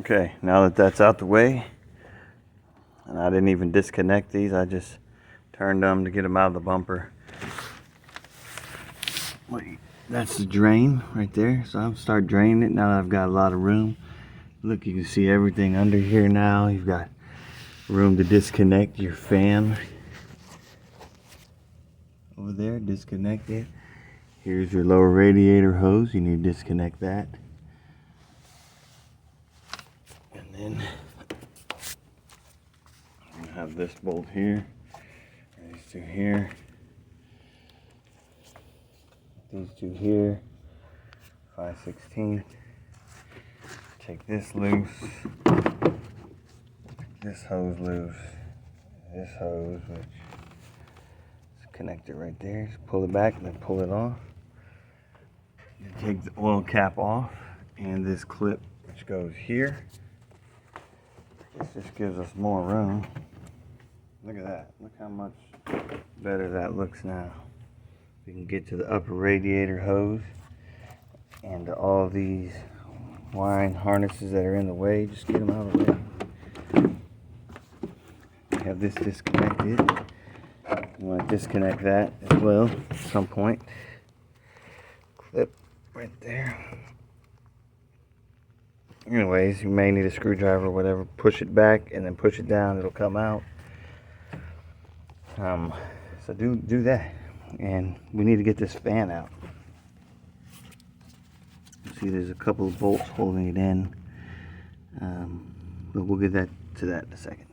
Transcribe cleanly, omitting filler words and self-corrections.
Okay, now that that's out the way, and I didn't even disconnect these, I just turned them to get them out of the bumper. Wait, that's the drain right there, so I'll start draining it now that I've got a lot of room. Look, you can see everything under here now. You've got room to disconnect your fan. Over there, disconnect it. Here's your lower radiator hose, you need to disconnect that. And then you have this bolt here, these two here, these two here, 5/16. Take this loose, this hose loose, this hose, which is connected right there. Just pull it back and then pull it off. You take the oil cap off and this clip which goes here. This just gives us more room. Look at that. Look how much better that looks now. We can get to the upper radiator hose and all these wiring harnesses that are in the way. Just get them out of the way. Have this disconnected. You want to disconnect that as well at some point. Clip right there. Anyways, you may need a screwdriver or whatever. Push it back and then push it down. It'll come out. So do that. And we need to get this fan out. See, there's a couple of bolts holding it in. But we'll get to that in a second.